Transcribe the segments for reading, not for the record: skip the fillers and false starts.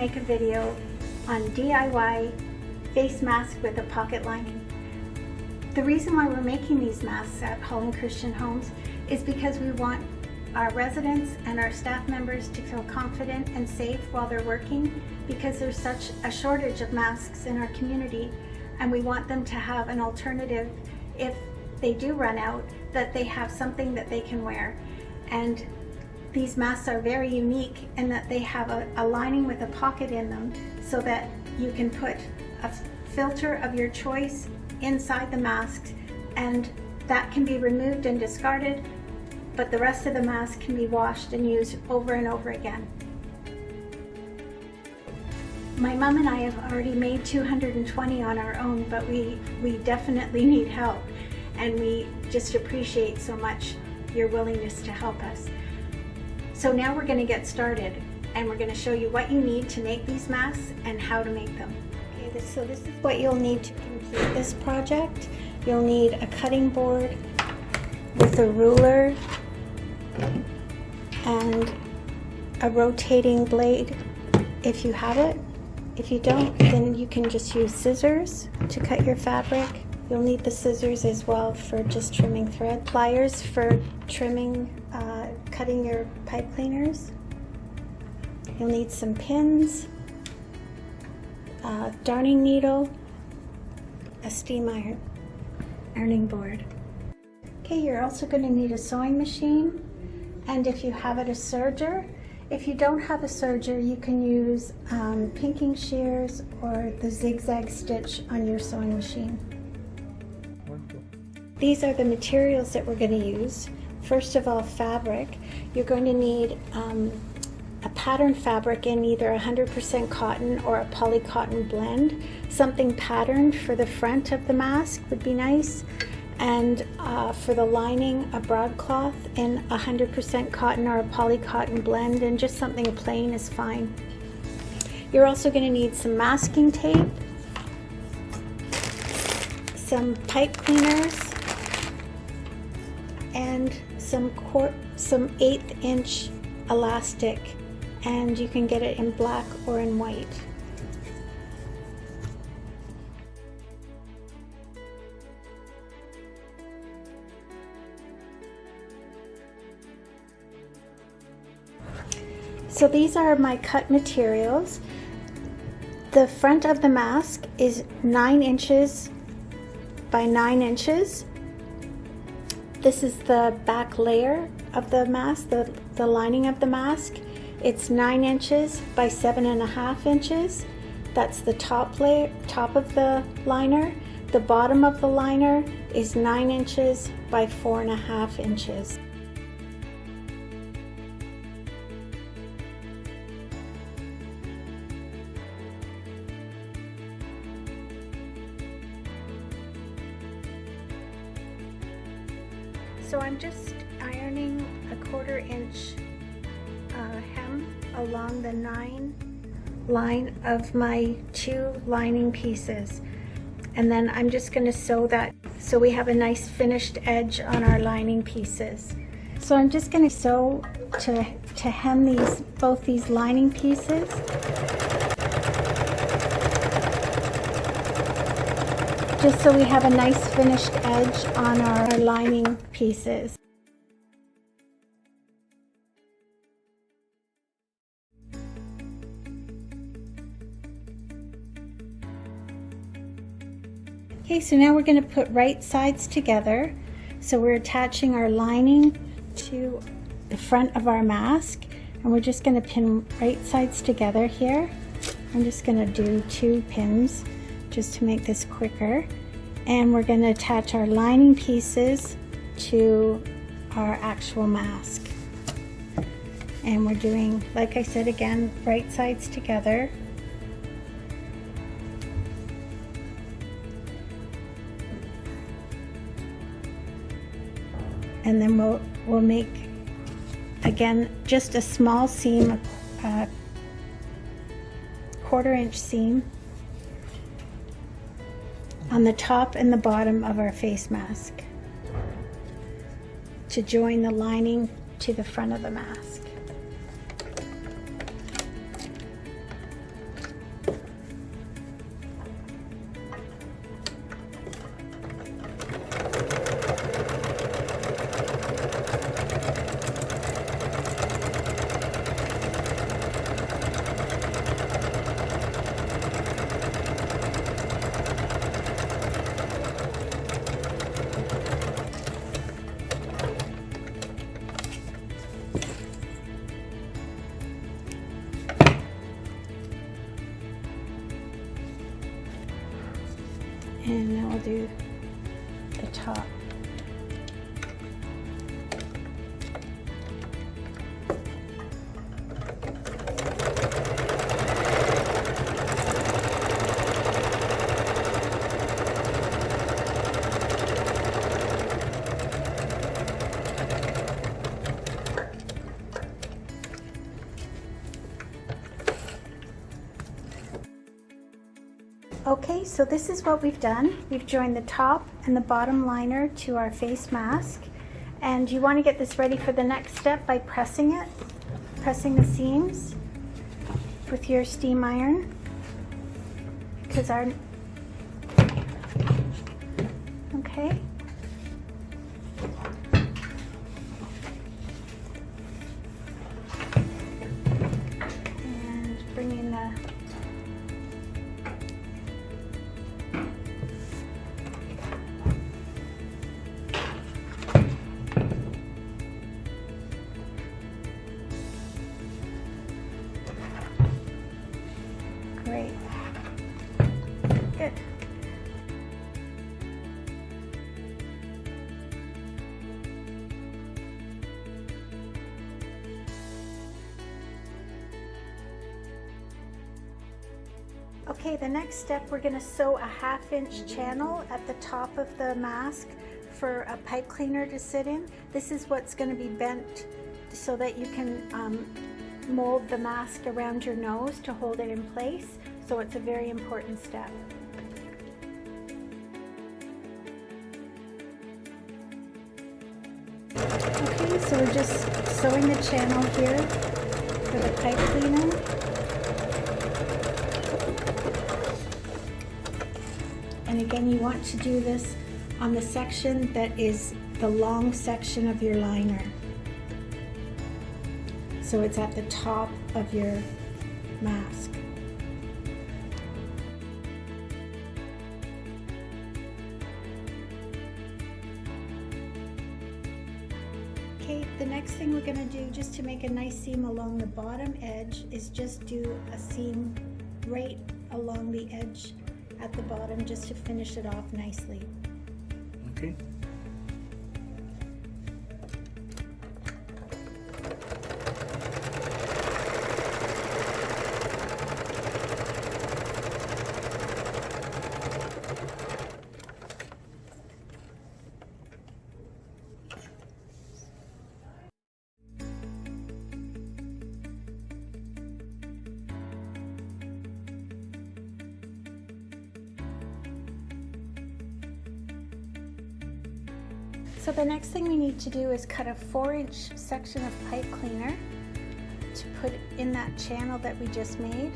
make a video on DIY face mask with a pocket lining. The reason why we're making these masks at Holland Christian Homes is because we want our residents and our staff members to feel confident and safe while they're working, because there's such a shortage of masks in our community, and we want them to have an alternative if they do run out, that they have something that they can wear. And these masks are very unique in that they have a lining with a pocket in them, so that you can put a filter of your choice inside the mask, and that can be removed and discarded, but the rest of the mask can be washed and used over and over again. My mom and I have already made 220 on our own, but we definitely need help, and we just appreciate so much your willingness to help us. So now we're going to get started, and we're going to show you what you need to make these masks and how to make them. Okay, so this is what you'll need to complete this project. You'll need a cutting board with a ruler and a rotating blade if you have it. If you don't, then you can just use scissors to cut your fabric. You'll need the scissors as well for just trimming thread. Pliers for trimming, cutting your pipe cleaners. You'll need some pins, a darning needle, a steam ironing board. Okay, you're also going to need a sewing machine, and if you have it, a serger. If you don't have a serger, you can use pinking shears or the zigzag stitch on your sewing machine. These are the materials that we're going to use. First of all, fabric. You're going to need a pattern fabric in either 100% cotton or a polycotton blend. Something patterned for the front of the mask would be nice. And for the lining, a broadcloth in 100% cotton or a polycotton blend, and just something plain is fine. You're also going to need some masking tape, some pipe cleaners, and some 1/8 inch elastic, and you can get it in black or in white. So these are my cut materials. The front of the mask is 9 inches by 9 inches. This is the back layer of the mask, the lining of the mask. It's 9 inches by 7.5 inches. That's the top of the liner. The bottom of the liner is 9 inches by 4.5 inches. So I'm just ironing a 1/4 inch hem along the 9 line of my 2 lining pieces. And then I'm just going to sew that so we have a nice finished edge on our lining pieces. So I'm just going to sew to hem both these lining pieces. Just so we have a nice finished edge on our lining pieces. Okay, so now we're going to put right sides together. So we're attaching our lining to the front of our mask, and we're just going to pin right sides together here. I'm just going to do 2 pins just to make this quicker, and we're going to attach our lining pieces to our actual mask. And we're doing, like I said again, right sides together. And then we'll make, again, just a small seam, a 1/4 inch seam on the top and the bottom of our face mask to join the lining to the front of the mask. And now we'll do the top. Okay, so this is what we've done. We've joined the top and the bottom liner to our face mask. And you want to get this ready for the next step by pressing it, pressing the seams with your steam iron. Because okay. And bringing the great. Good. Okay, the next step, we're going to sew a 1/2 inch channel at the top of the mask for a pipe cleaner to sit in. This is what's going to be bent so that you can mold the mask around your nose to hold it in place. So it's a very important step. Okay, so we're just sewing the channel here for the pipe cleaner. And again, you want to do this on the section that is the long section of your liner. So it's at the top of your mask. Okay, the next thing we're going to do, just to make a nice seam along the bottom edge, is just do a seam right along the edge at the bottom, just to finish it off nicely. Okay. So the next thing we need to do is cut a 4-inch section of pipe cleaner to put in that channel that we just made.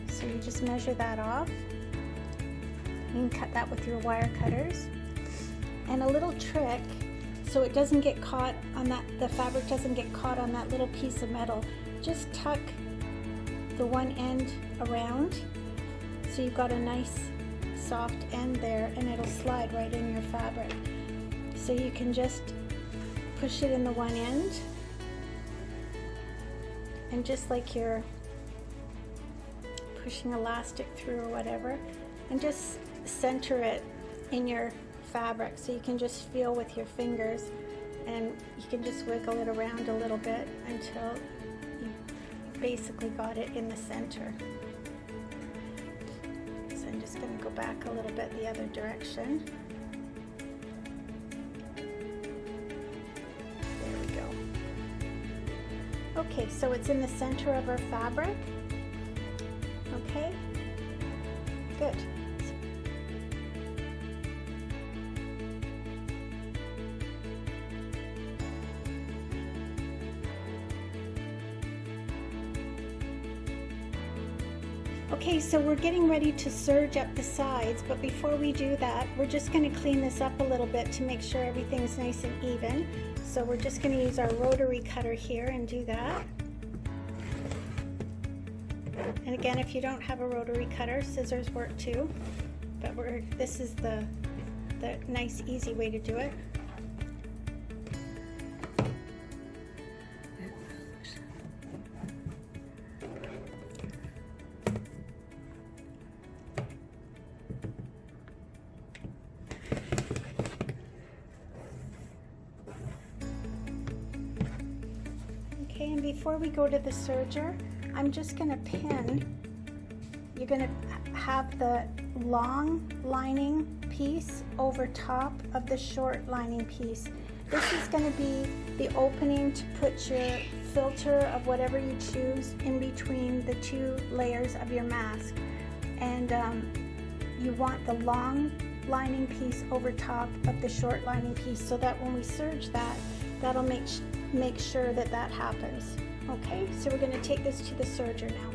So you just measure that off. You can cut that with your wire cutters. And a little trick, so it doesn't get caught on that, the fabric doesn't get caught on that little piece of metal, just tuck the one end around so you've got a nice soft end there, and it'll slide right in your fabric. So you can just push it in the one end, and just like you're pushing elastic through or whatever, and just center it in your fabric, so you can just feel with your fingers, and you can just wiggle it around a little bit until you basically got it in the center. So I'm just going to go back a little bit the other direction. Okay, so it's in the center of our fabric. Okay, good. Okay, so we're getting ready to serge up the sides, but before we do that, we're just going to clean this up a little bit to make sure everything's nice and even. So we're just going to use our rotary cutter here and do that. And again, if you don't have a rotary cutter, scissors work too, but this is the nice, easy way to do it. before we go to the serger, I'm just going to pin. You're going to have the long lining piece over top of the short lining piece. This is going to be the opening to put your filter of whatever you choose in between the two layers of your mask. And you want the long lining piece over top of the short lining piece, so that when we serge that, that'll make sure that that happens. Okay, so we're going to take this to the serger now.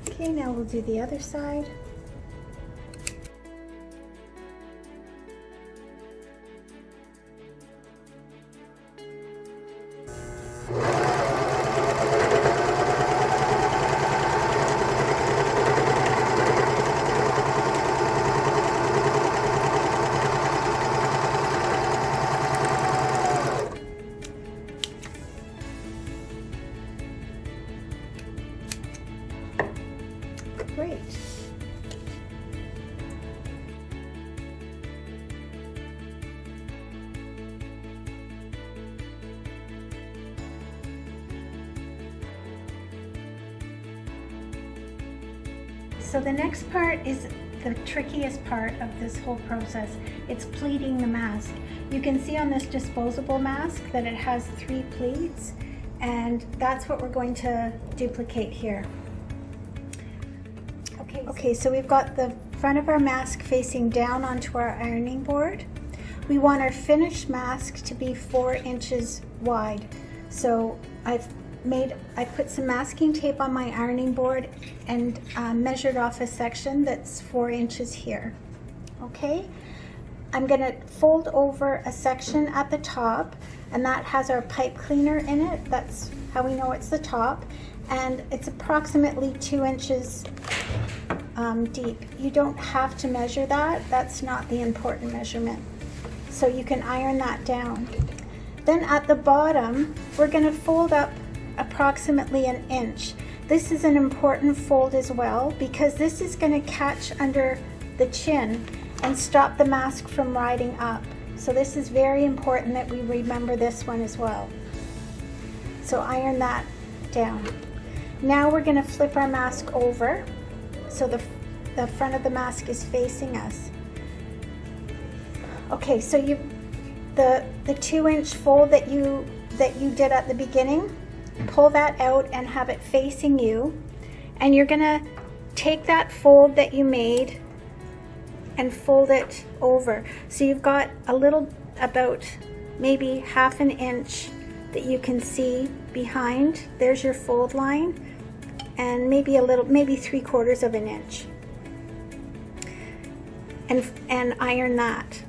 Okay, now we'll do the other side. Great. So the next part is the trickiest part of this whole process. It's pleating the mask. You can see on this disposable mask that it has 3 pleats, and that's what we're going to duplicate here. Okay, so we've got the front of our mask facing down onto our ironing board. We want our finished mask to be 4 inches wide. So I put some masking tape on my ironing board and measured off a section that's 4 inches here. Okay, I'm going to fold over a section at the top, and that has our pipe cleaner in it. That's how we know it's the top, and it's approximately 2 inches deep. You don't have to measure that. That's not the important measurement. So you can iron that down. Then at the bottom, we're going to fold up approximately 1 inch. This is an important fold as well, because this is going to catch under the chin and stop the mask from riding up. So this is very important that we remember this one as well. So iron that down. Now we're going to flip our mask over so the front of the mask is facing us. Okay, so the 2 inch fold that you did at the beginning, pull that out and have it facing you, and you're gonna take that fold that you made and fold it over. So you've got a little, about maybe 1/2 inch that you can see behind. There's your fold line, and maybe a little, maybe 3/4 of an inch, and iron that.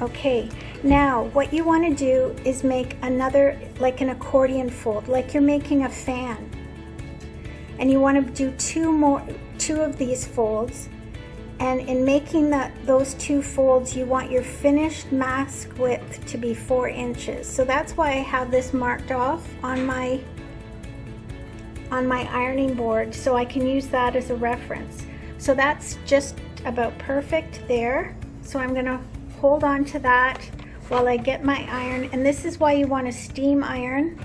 Okay, now what you want to do is make another, like an accordion fold, like you're making a fan. And you want to do two of these folds. And in making those 2 folds, you want your finished mask width to be 4 inches. So that's why I have this marked off on my ironing board, so I can use that as a reference. So that's just about perfect there. So I'm going to hold on to that while I get my iron. And this is why you want to steam iron.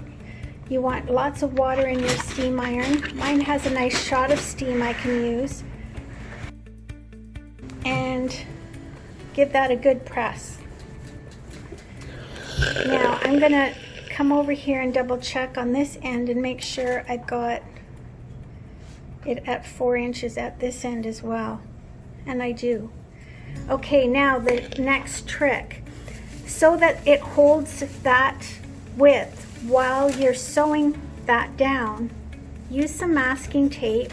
You want lots of water in your steam iron. Mine has a nice shot of steam I can use. And give that a good press. Now I'm going to come over here and double check on this end and make sure I've got it at 4 inches at this end as well. And I do. Okay, now the next trick. So that it holds that width while you're sewing that down, use some masking tape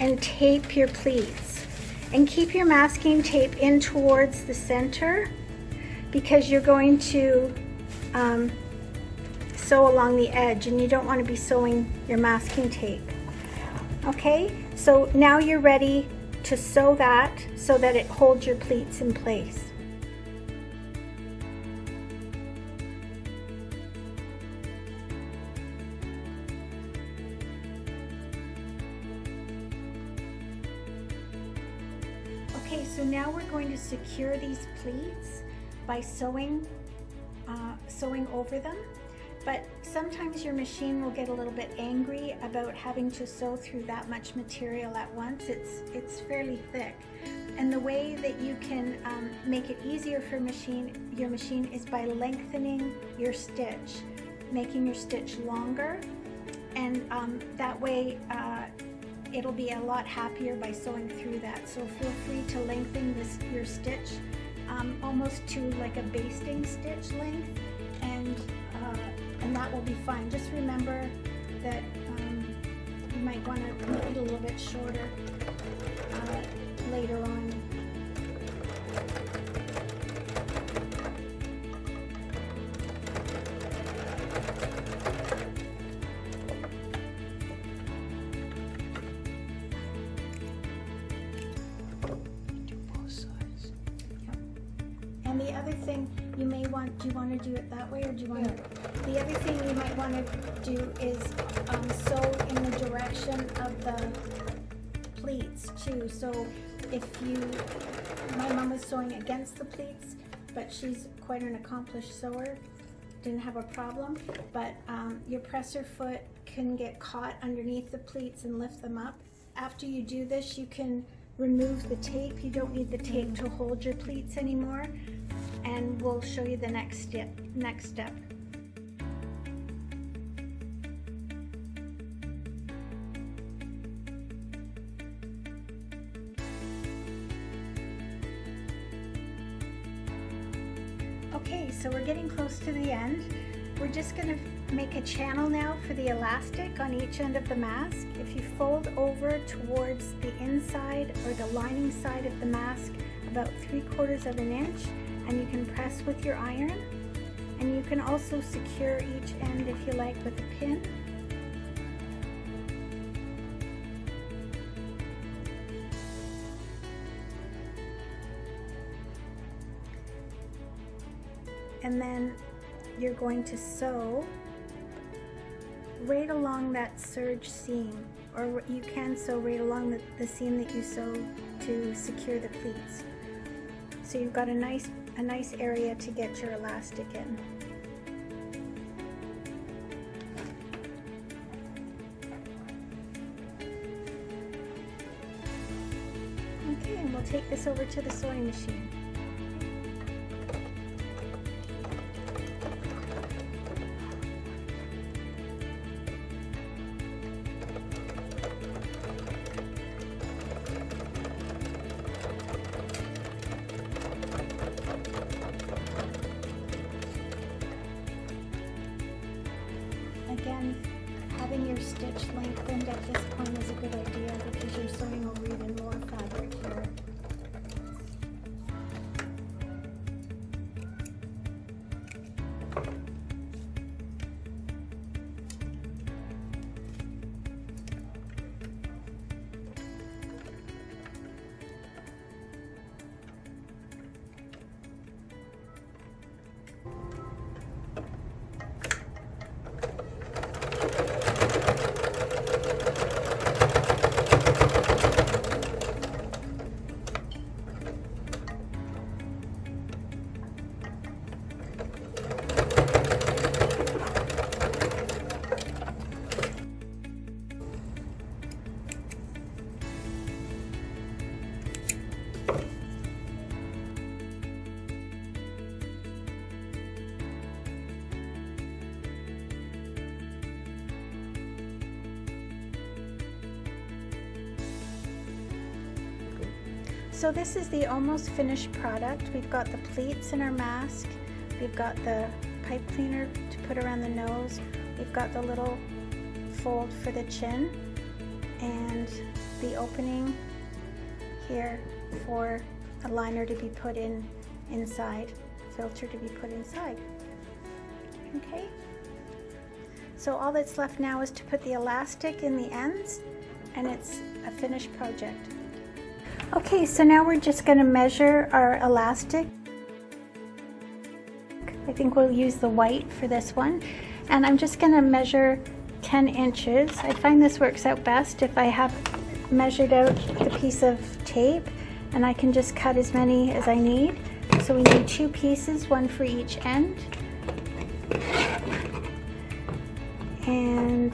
and tape your pleats. And keep your masking tape in towards the center, because you're going to sew along the edge and you don't want to be sewing your masking tape. Okay, so now you're ready to sew that so that it holds your pleats in place. Okay, so now we're going to secure these pleats by sewing over them. But sometimes your machine will get a little bit angry about having to sew through that much material at once. It's fairly thick. And the way that you can make it easier for your machine is by lengthening your stitch, making your stitch longer. And that way it'll be a lot happier by sewing through that. So feel free to lengthen your stitch almost to like a basting stitch length, and that will be fine. Just remember that you might want to make it a little bit shorter later on. And the other thing you may want, do you want to do it that way, or do you want to, the other thing you might want to do is sew in the direction of the pleats too. So if my mom was sewing against the pleats, but she's quite an accomplished sewer, didn't have a problem, but your presser foot can get caught underneath the pleats and lift them up. After you do this, you can remove the tape. You don't need the tape to hold your pleats anymore, and we'll show you the next step. Okay, so we're getting close to the end. We're just going to make a channel now for the elastic on each end of the mask. If you fold over towards the inside or the lining side of the mask about 3/4 of an inch, and you can press with your iron, and you can also secure each end if you like with a pin. And then you're going to sew right along that serge seam, or you can sew right along the seam that you sew to secure the pleats. So you've got a nice area to get your elastic in. Okay, and we'll take this over to the sewing machine. Again, having your stitch lengthened at this point is a good idea because you're sewing over even more fabric here. So this is the almost finished product. We've got the pleats in our mask. We've got the pipe cleaner to put around the nose. We've got the little fold for the chin, and the opening here for a liner to be put inside, filter to be put inside. Okay. So all that's left now is to put the elastic in the ends, and it's a finished project. Okay, so now we're just going to measure our elastic. I think we'll use the white for this one, and I'm just going to measure 10 inches. I find this works out best if I have measured out the piece of tape and I can just cut as many as I need. So we need 2 pieces, 1 for each end. And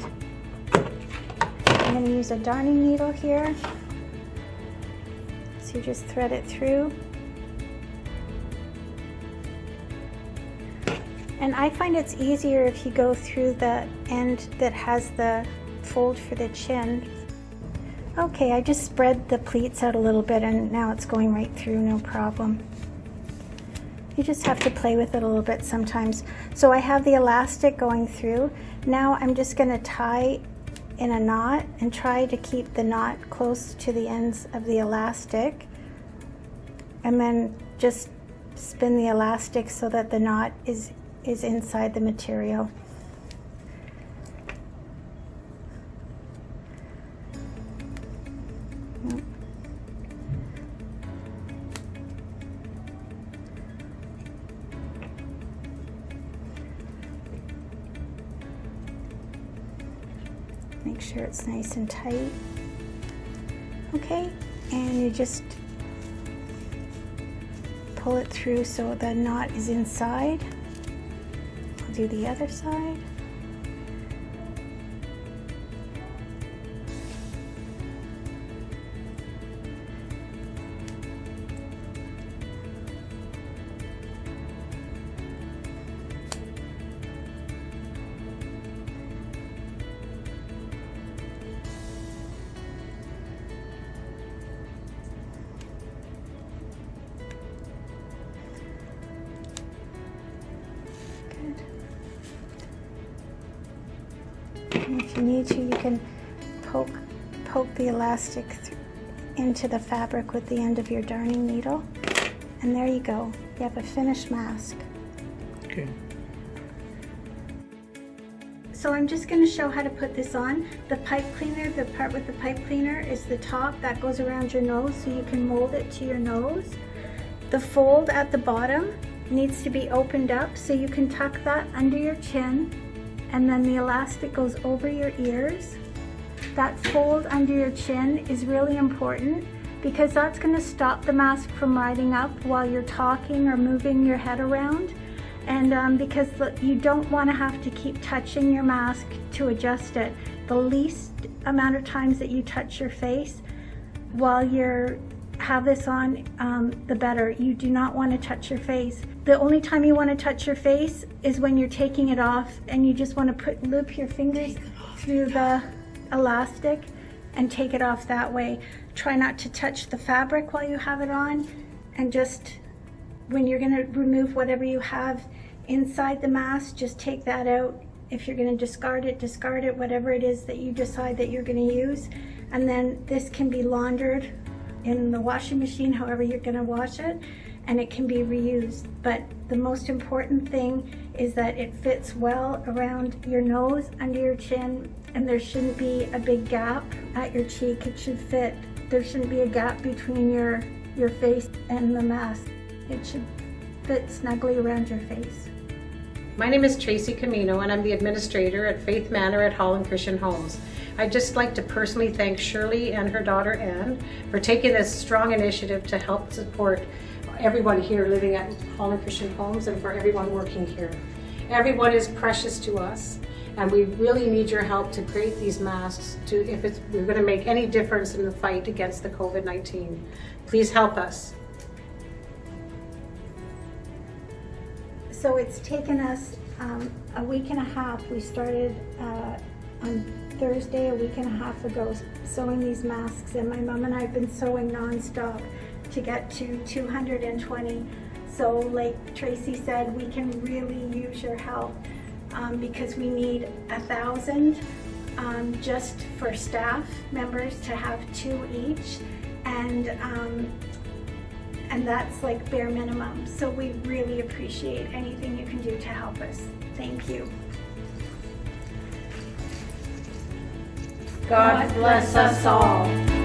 I'm going to use a darning needle here. So you just thread it through. And I find it's easier if you go through the end that has the fold for the chin. Okay, I just spread the pleats out a little bit and now it's going right through, no problem. You just have to play with it a little bit sometimes. So I have the elastic going through. Now I'm just going to tie in a knot and try to keep the knot close to the ends of the elastic. And then just spin the elastic so that the knot is inside the material. Make sure it's nice and tight. Okay, and you just pull it through so the knot is inside. I'll do the other side. And if you need to, you can poke the elastic into the fabric with the end of your darning needle. And there you go. You have a finished mask. Okay. So I'm just going to show how to put this on. The pipe cleaner, the part with the pipe cleaner is the top that goes around your nose so you can mold it to your nose. The fold at the bottom needs to be opened up so you can tuck that under your chin, and then the elastic goes over your ears. That fold under your chin is really important because that's going to stop the mask from riding up while you're talking or moving your head around. And because you don't want to have to keep touching your mask to adjust it. The least amount of times that you touch your face while you have this on, the better. You do not want to touch your face. The only time you want to touch your face is when you're taking it off, and you just want to loop your fingers through the elastic and take it off that way. Try not to touch the fabric while you have it on, and just when you're going to remove whatever you have inside the mask, just take that out. If you're going to discard it, whatever it is that you decide that you're going to use. And then this can be laundered in the washing machine, however you're going to wash it, and it can be reused. But the most important thing is that it fits well around your nose, under your chin, and there shouldn't be a big gap at your cheek. It should fit. There shouldn't be a gap between your face and the mask. It should fit snugly around your face. My name is Tracy Camino, and I'm the administrator at Faith Manor at Holland Christian Homes. I'd just like to personally thank Shirley and her daughter Anne for taking this strong initiative to help support everyone here living at Holland Christian Homes and for everyone working here. Everyone is precious to us, and we really need your help to create these masks if we're going to make any difference in the fight against the COVID-19. Please help us. So it's taken us a week and a half. We started on Thursday, a week and a half ago, sewing these masks, and my mom and I have been sewing nonstop to get to 220. So like Tracy said, we can really use your help because we need 1,000 just for staff members to have 2 each, and that's like bare minimum. So we really appreciate anything you can do to help us. Thank you. God bless us all.